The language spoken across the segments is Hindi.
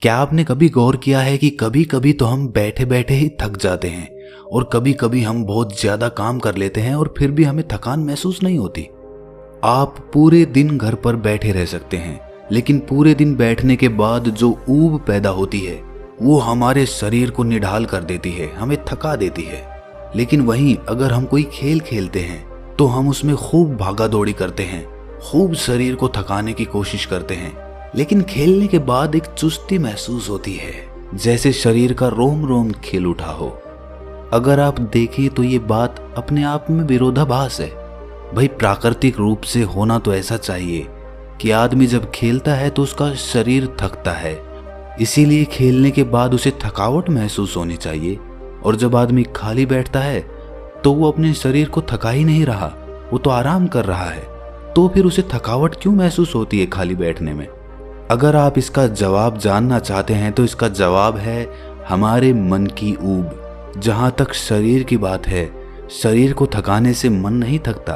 क्या आपने कभी गौर किया है कि कभी कभी तो हम बैठे बैठे ही थक जाते हैं और कभी कभी हम बहुत ज्यादा काम कर लेते हैं और फिर भी हमें थकान महसूस नहीं होती। आप पूरे दिन घर पर बैठे रह सकते हैं, लेकिन पूरे दिन बैठने के बाद जो ऊब पैदा होती है वो हमारे शरीर को निढाल कर देती है, हमें थका देती है। लेकिन वहीं अगर हम कोई खेल खेलते हैं तो हम उसमें खूब भागा दौड़ी करते हैं, खूब शरीर को थकाने की कोशिश करते हैं, लेकिन खेलने के बाद एक चुस्ती महसूस होती है, जैसे शरीर का रोम रोम खिल उठा हो। अगर आप देखें तो ये बात अपने आप में विरोधाभास है। भाई प्राकृतिक रूप से होना तो ऐसा चाहिए कि आदमी जब खेलता है तो उसका शरीर थकता है, इसीलिए खेलने के बाद उसे थकावट महसूस होनी चाहिए। और जब आदमी खाली बैठता है तो वो अपने शरीर को थका ही नहीं रहा, वो तो आराम कर रहा है, तो फिर उसे थकावट क्यों महसूस होती है खाली बैठने में? अगर आप इसका जवाब जानना चाहते हैं तो इसका जवाब है हमारे मन की ऊब। जहां तक शरीर की बात है, शरीर को थकाने से मन नहीं थकता,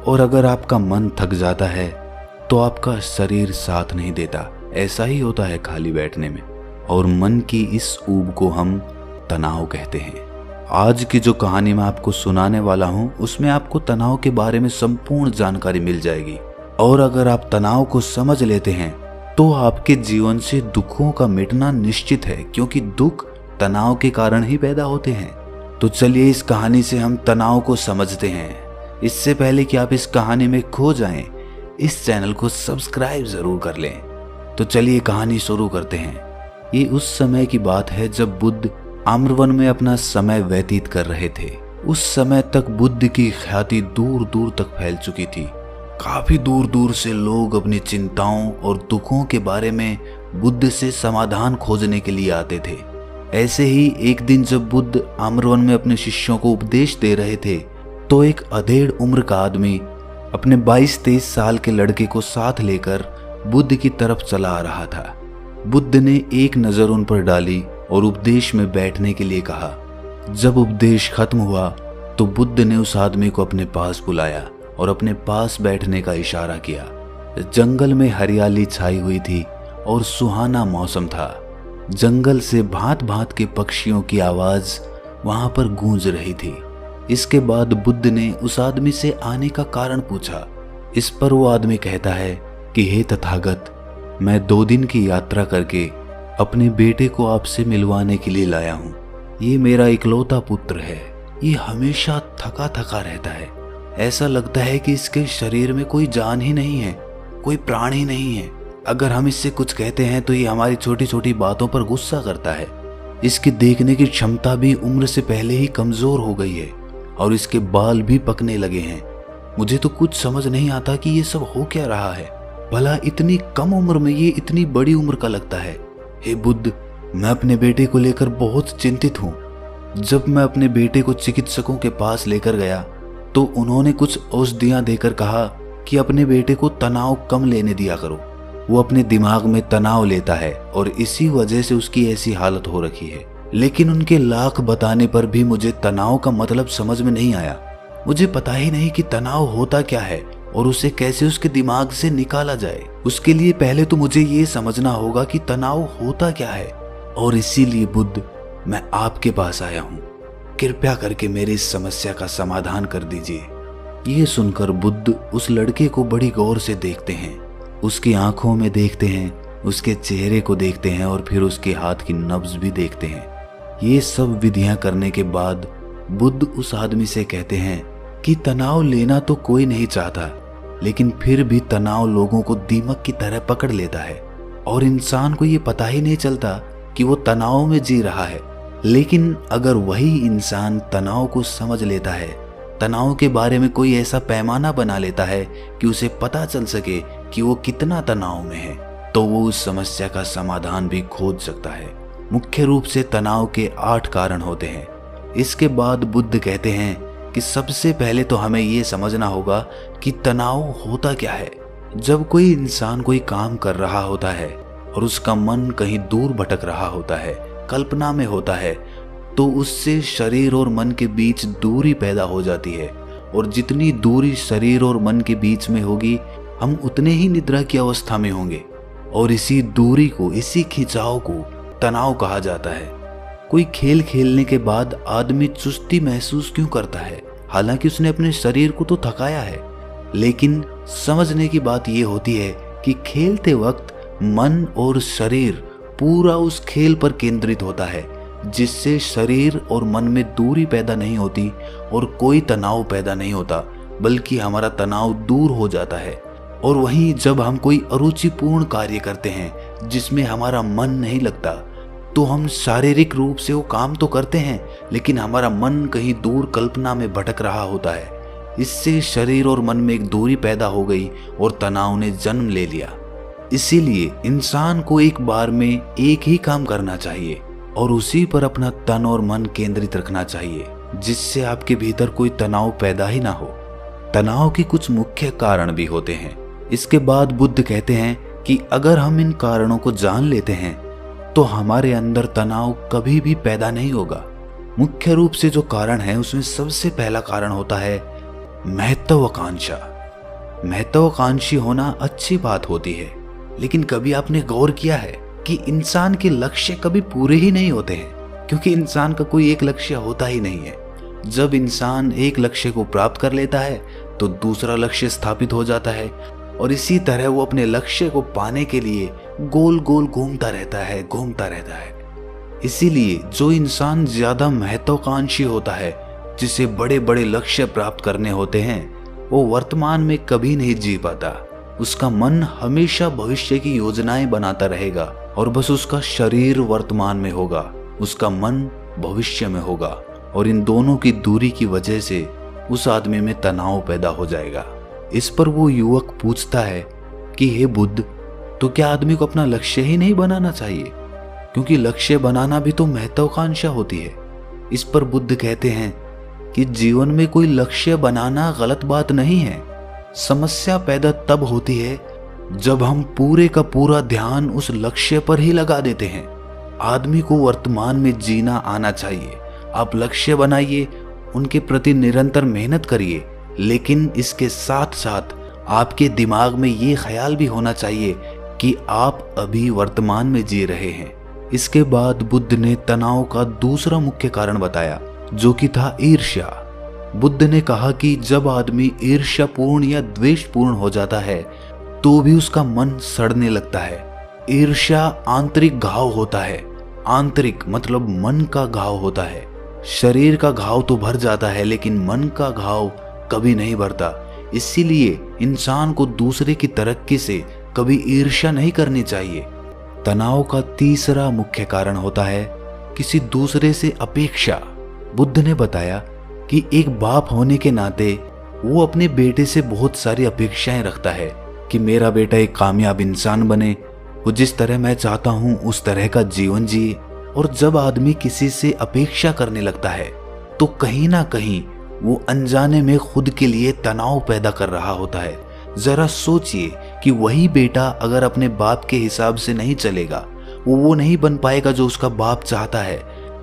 और अगर आपका मन थक जाता है तो आपका शरीर साथ नहीं देता। ऐसा ही होता है खाली बैठने में, और मन की इस ऊब को हम तनाव कहते हैं। आज की जो कहानी मैं आपको सुनाने वाला हूं उसमें आपको तनाव के बारे में संपूर्ण जानकारी मिल जाएगी, और अगर आप तनाव को समझ लेते हैं तो आपके जीवन से दुखों का मिटना निश्चित है, क्योंकि दुख तनाव के कारण ही पैदा होते हैं। तो चलिए इस कहानी से हम तनाव को समझते हैं। इससे पहले कि आप इस कहानी में खो जाएं, इस चैनल को सब्सक्राइब जरूर कर लें। तो चलिए कहानी शुरू करते हैं। ये उस समय की बात है जब बुद्ध आम्रवन में अपना समय व्यतीत कर रहे थे। उस समय तक बुद्ध की ख्याति दूर दूर तक फैल चुकी थी। काफी दूर दूर से लोग अपनी चिंताओं और दुखों के बारे में बुद्ध से समाधान खोजने के लिए आते थे। ऐसे ही एक दिन जब बुद्ध आम्रवन में अपने शिष्यों को उपदेश दे रहे थे तो एक अधेड़ उम्र का आदमी अपने 22-23 साल के लड़के को साथ लेकर बुद्ध की तरफ चला आ रहा था। बुद्ध ने एक नजर उन पर डाली और उपदेश में बैठने के लिए कहा। जब उपदेश खत्म हुआ तो बुद्ध ने उस आदमी को अपने पास बुलाया और अपने पास बैठने का इशारा किया। जंगल में हरियाली छाई हुई थी और सुहाना मौसम था। जंगल से भांत भांत के पक्षियों की आवाज वहां पर गूंज रही थी। इसके बाद बुद्ध ने उस आदमी से आने का कारण पूछा। इस पर वो आदमी कहता है कि हे तथागत, मैं 2 दिन की यात्रा करके अपने बेटे को आपसे मिलवाने के लिए लाया हूँ। ये मेरा इकलौता पुत्र है। ये हमेशा थका थका रहता है। ऐसा लगता है कि इसके शरीर में कोई जान ही नहीं है, कोई प्राण ही नहीं है। अगर हम इससे कुछ कहते हैं तो ये हमारी छोटी छोटी बातों पर गुस्सा करता है। इसकी देखने की क्षमता भी उम्र से पहले ही कमजोर हो गई है और इसके बाल भी पकने लगे हैं। मुझे तो कुछ समझ नहीं आता कि ये सब हो क्या रहा है। भला इतनी कम उम्र में ये इतनी बड़ी उम्र का लगता है। हे बुद्ध, मैं अपने बेटे को लेकर बहुत चिंतित हूँ। जब मैं अपने बेटे को चिकित्सकों के पास लेकर गया तो उन्होंने कुछ औषधियां देकर कहा कि अपने बेटे को तनाव कम लेने दिया करो। वो अपने दिमाग में तनाव लेता है और इसी वजह से उसकी ऐसी हालत हो रखी है। लेकिन उनके लाख बताने पर भी मुझे तनाव का मतलब समझ में नहीं आया। मुझे पता ही नहीं कि तनाव होता क्या है और उसे कैसे उसके दिमाग से निकाला जाए। उसके लिए पहले तो मुझे ये समझना होगा कि तनाव होता क्या है, और इसीलिए बुद्ध, मैं आपके पास आया हूँ। कृपया करके मेरी इस समस्या का समाधान कर दीजिए। ये सुनकर बुद्ध उस लड़के को बड़ी गौर से देखते हैं। उसकी आंखों में देखते हैं, उसके चेहरे को देखते हैं और फिर उसके हाथ की नब्ज भी देखते हैं। ये सब विधियां करने के बाद बुद्ध उस आदमी से कहते हैं कि तनाव लेना तो कोई नहीं चाहता, लेकिन फिर भी तनाव लोगों को दीमक की तरह पकड़ लेता है और इंसान को ये पता ही नहीं चलता कि वो तनाव में जी रहा है। लेकिन अगर वही इंसान तनाव को समझ लेता है, तनाव के बारे में कोई ऐसा पैमाना बना लेता है कि उसे पता चल सके कि वो कितना तनाव में है, तो वो उस समस्या का समाधान भी खोज सकता है। मुख्य रूप से तनाव के 8 कारण होते हैं। इसके बाद बुद्ध कहते हैं कि सबसे पहले तो हमें ये समझना होगा कि तनाव होता क्या है। जब कोई इंसान कोई काम कर रहा होता है और उसका मन कहीं दूर भटक रहा होता है, कल्पना में होता है, तो उससे शरीर और मन के बीच दूरी पैदा हो जाती है, और जितनी दूरी शरीर और मन के बीच में होगी हम उतने ही निद्रा की अवस्था में होंगे। और इसी दूरी को, इसी खिंचाव को तनाव कहा जाता है। कोई खेल खेलने के बाद आदमी चुस्ती महसूस क्यों करता है? हालांकि उसने अपने शरीर को तो थकाया है, लेकिन समझने की बात यह होती है कि खेलते वक्त मन और शरीर पूरा उस खेल पर केंद्रित होता है, जिससे शरीर और मन में दूरी पैदा नहीं होती और कोई तनाव पैदा नहीं होता, बल्कि हमारा तनाव दूर हो जाता है। और वहीं जब हम कोई अरुचिपूर्ण कार्य करते हैं जिसमें हमारा मन नहीं लगता, तो हम शारीरिक रूप से वो काम तो करते हैं, लेकिन हमारा मन कहीं दूर कल्पना में भटक रहा होता है। इससे शरीर और मन में एक दूरी पैदा हो गई और तनाव ने जन्म ले लिया। इसीलिए इंसान को एक बार में एक ही काम करना चाहिए और उसी पर अपना तन और मन केंद्रित रखना चाहिए, जिससे आपके भीतर कोई तनाव पैदा ही ना हो। तनाव के कुछ मुख्य कारण भी होते हैं। इसके बाद बुद्ध कहते हैं कि अगर हम इन कारणों को जान लेते हैं तो हमारे अंदर तनाव कभी भी पैदा नहीं होगा। मुख्य रूप से जो कारण है उसमें सबसे पहला कारण होता है महत्वाकांक्षा। महत्वाकांक्षी होना अच्छी बात होती है, लेकिन कभी आपने गौर किया है कि इंसान के लक्ष्य कभी पूरे ही नहीं होते हैं, क्योंकि इंसान का कोई एक लक्ष्य होता ही नहीं है। जब इंसान एक लक्ष्य को प्राप्त कर लेता है तो दूसरा लक्ष्य स्थापित हो जाता है और इसी तरह वो अपने लक्ष्य को पाने के लिए गोल गोल घूमता रहता है। इसीलिए जो इंसान ज्यादा महत्वाकांक्षी होता है, जिसे बड़े बड़े लक्ष्य प्राप्त करने होते हैं, वो वर्तमान में कभी नहीं जी पाता। उसका मन हमेशा भविष्य की योजनाएं बनाता रहेगा और बस उसका शरीर वर्तमान में होगा, उसका मन भविष्य में होगा, और इन दोनों की दूरी की वजह से उस आदमी में तनाव पैदा हो जाएगा। इस पर वो युवक पूछता है कि हे बुद्ध, तो क्या आदमी को अपना लक्ष्य ही नहीं बनाना चाहिए? क्योंकि लक्ष्य बनाना भी तो महत्वाकांक्षा होती है। इस पर बुद्ध कहते हैं कि जीवन में कोई लक्ष्य बनाना गलत बात नहीं है। समस्या पैदा तब होती है जब हम पूरे का पूरा ध्यान उस लक्ष्य पर ही लगा देते हैं। आदमी को वर्तमान में जीना आना चाहिए। आप लक्ष्य बनाइए, उनके प्रति निरंतर मेहनत करिए, लेकिन इसके साथ साथ आपके दिमाग में ये ख्याल भी होना चाहिए कि आप अभी वर्तमान में जी रहे हैं। इसके बाद बुद्ध ने तनाव का दूसरा मुख्य कारण बताया, जो कि था ईर्ष्या। बुद्ध ने कहा कि जब आदमी ईर्ष्यापूर्ण या द्वेषपूर्ण हो जाता है तो भी उसका मन सड़ने लगता है। ईर्ष्या आंतरिक घाव होता है। आंतरिक मतलब मन का घाव होता है। शरीर का घाव तो भर जाता है, लेकिन मन का घाव कभी नहीं भरता। इसीलिए इंसान को दूसरे की तरक्की से कभी ईर्ष्या नहीं करनी चाहिए। तनाव का तीसरा मुख्य कारण होता है किसी दूसरे से अपेक्षा। बुद्ध ने बताया कि एक बाप होने के नाते वो अपने बेटे से बहुत सारी अपेक्षाएं रखता है कि मेरा बेटा एक कामयाब इंसान बने, वो जिस तरह मैं चाहता हूं उस तरह का जीवन जिए। और जब आदमी किसी से अपेक्षा करने लगता है तो कहीं ना कहीं वो अनजाने में खुद के लिए तनाव पैदा कर रहा होता है। जरा सोचिए कि वही बेटा अगर अपने बाप के हिसाब से नहीं चलेगा, वो नहीं बन पाएगा जो उसका बाप चाहता है,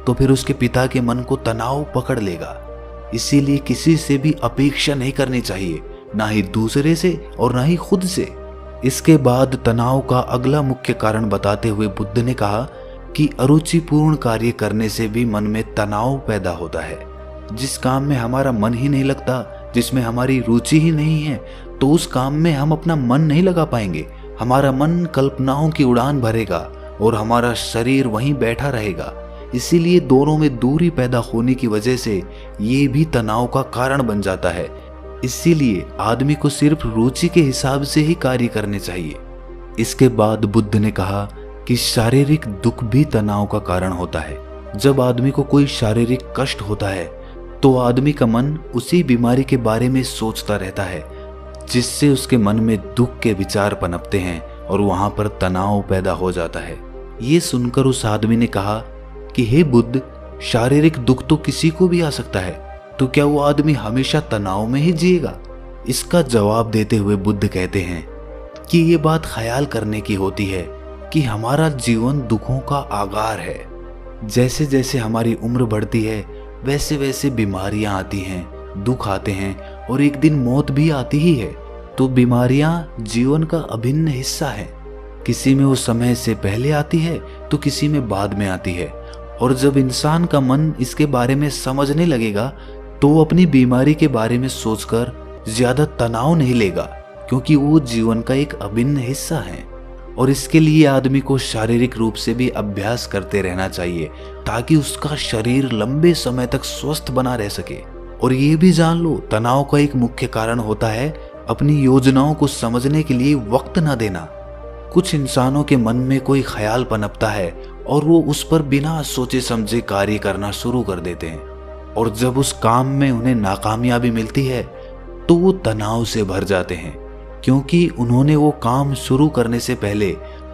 तो फिर उसके पिता के मन को तनाव पकड़ लेगा। इसीलिए किसी से भी अपेक्षा नहीं करनी चाहिए, ना ही दूसरे से और ना ही खुद से। इसके बाद तनाव का अगला मुख्य कारण बताते हुए बुद्ध ने कहा कि अरुचिपूर्ण कार्य करने से भी मन में तनाव पैदा होता है। जिस काम में हमारा मन ही नहीं लगता, जिसमें हमारी रुचि ही नहीं है, तो उस काम में हम अपना मन नहीं लगा पाएंगे। हमारा मन कल्पनाओं की उड़ान भरेगा और हमारा शरीर वहीं बैठा रहेगा। इसीलिए दोनों में दूरी पैदा होने की वजह से ये भी तनाव का कारण बन जाता है। इसीलिए आदमी को सिर्फ रुचि के हिसाब से ही कार्य करने चाहिए। इसके बाद बुद्ध ने कहा कि शारीरिक दुख भी तनाव का कारण होता है। जब आदमी को कोई शारीरिक कष्ट होता है तो आदमी का मन उसी बीमारी के बारे में सोचता रहता है, जिससे उसके मन में दुख के विचार पनपते हैं और वहां पर तनाव पैदा हो जाता है। ये सुनकर उस आदमी ने कहा कि हे बुद्ध, शारीरिक दुख तो किसी को भी आ सकता है, तो क्या वो आदमी हमेशा तनाव में ही जिएगा? इसका जवाब देते हुए बुद्ध कहते हैं कि ये बात ख्याल करने की होती है कि हमारा जीवन दुखों का आगार है। जैसे जैसे हमारी उम्र बढ़ती है वैसे वैसे बीमारियां आती हैं, दुख आते हैं और एक दिन मौत भी आती ही है। तो बीमारियां जीवन का अभिन्न हिस्सा है किसी में वो समय से पहले आती है तो किसी में बाद में आती है। और जब इंसान का मन इसके बारे में समझने लगेगा तो वो अपनी बीमारी के बारे में सोचकर ज्यादा तनाव नहीं लेगा, क्योंकि वो जीवन का एक अभिन्न हिस्सा है। और इसके लिए आदमी को शारीरिक रूप से भी अभ्यास करते रहना चाहिए ताकि उसका शरीर लंबे समय तक स्वस्थ बना रह सके। और ये भी जान लो, तनाव का एक मुख्य कारण होता है अपनी योजनाओं को समझने के लिए वक्त न देना। कुछ इंसानों के मन में कोई ख्याल पनपता है और वो उस पर बिना सोचे समझे कार्य करना शुरू कर देते हैं, और जब उस काम में उन्हें नाकामयाबी मिलती है तो वो तनाव से भर जाते हैं, क्योंकि उन्होंने वो काम शुरू करने से पहले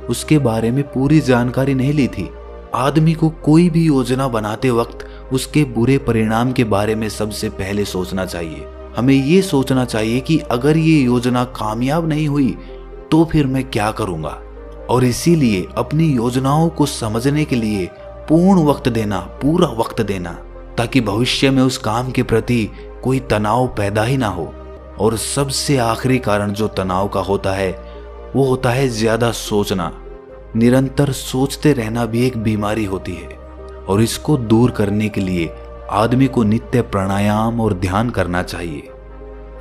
उसके बारे में पूरी जानकारी नहीं ली थी। आदमी को कोई भी योजना बनाते वक्त उसके बुरे परिणाम के बारे में सबसे पहले सोचना चाहिए। हमें ये सोचना चाहिए कि अगर ये योजना कामयाब नहीं हुई तो फिर मैं क्या करूंगा। और इसीलिए अपनी योजनाओं को समझने के लिए पूर्ण वक्त देना, पूरा वक्त देना, ताकि भविष्य में उस काम के प्रति कोई तनाव पैदा ही ना हो। और सबसे आखिरी कारण जो तनाव का होता है वो होता है ज्यादा सोचना। निरंतर सोचते रहना भी एक बीमारी होती है, और इसको दूर करने के लिए आदमी को नित्य प्राणायाम और ध्यान करना चाहिए।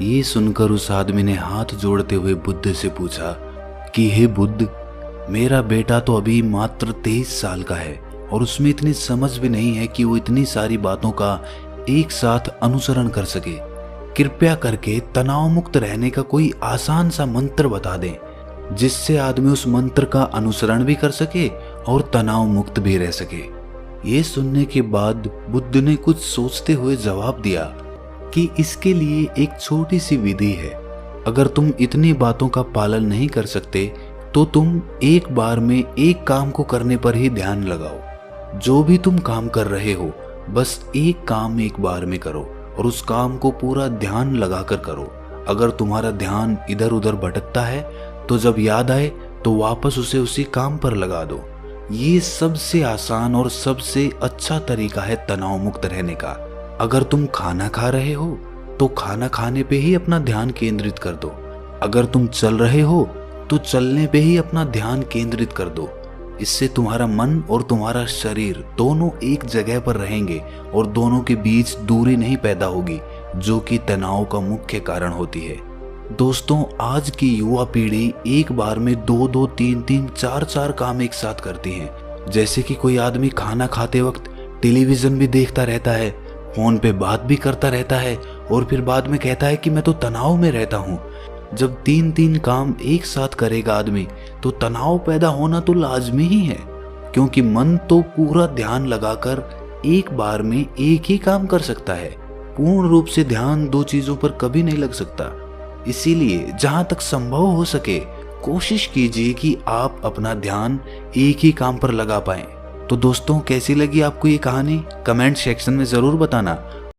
ये सुनकर उस आदमी ने हाथ जोड़ते हुए बुद्ध से पूछा कि हे बुद्ध, मेरा बेटा तो अभी मात्र 23 साल का है और उसमें इतनी समझ भी नहीं है कि वो इतनी सारी बातों का एक साथ अनुसरण कर सके। कृपया करके तनाव मुक्त रहने का कोई आसान सा मंत्र बता दें, जिससे आदमी उस मंत्र का अनुसरण भी कर सके और तनाव मुक्त भी रह सके। ये सुनने के बाद बुद्ध ने कुछ सोचते हुए जवाब दिया कि इसके लिए एक छोटी सी विधि है। अगर तुम इतनी बातों का पालन नहीं कर सकते तो तुम एक बार में एक काम को करने पर ही ध्यान लगाओ। जो भी तुम काम कर रहे हो, बस एक काम एक बार में करो और उस काम को पूरा ध्यान लगाकर करो। अगर तुम्हारा ध्यान इधर उधर भटकता है तो जब याद आए तो वापस उसे उसी काम पर लगा दो। ये सबसे आसान और सबसे अच्छा तरीका है तनाव मुक्त रहने का। अगर तुम खाना खा रहे हो तो खाना खाने पे ही अपना ध्यान केंद्रित कर दो। अगर तुम चल रहे हो तो चलने पे ही अपना ध्यान केंद्रित कर दो। इससे तुम्हारा मन और तुम्हारा शरीर दोनों एक जगह पर रहेंगे और दोनों के बीच दूरी नहीं पैदा होगी, जो कि तनाव का मुख्य कारण होती है। दोस्तों, आज की युवा पीढ़ी एक बार में 2-2, 3-3, 4-4 काम एक साथ करती है। जैसे कि कोई आदमी खाना खाते वक्त टेलीविजन भी देखता रहता है, फोन पे बात भी करता रहता है और फिर बाद में कहता है कि मैं तो तनाव में रहता हूँ। जब 3-3 काम एक साथ करेगा आदमी तो तनाव पैदा होना तो लाजमी ही है, क्योंकि मन तो पूरा ध्यान लगाकर एक बार में एक ही काम कर सकता है। पूर्ण रूप से ध्यान दो चीजों पर कभी नहीं लग सकता। इसीलिए जहां तक संभव हो सके कोशिश कीजिए कि आप अपना ध्यान एक ही काम पर लगा पाएं। तो दोस्तों, कैसी लगी आपको ये कहानी? कमेंट सेक्शन में जरूर बताना।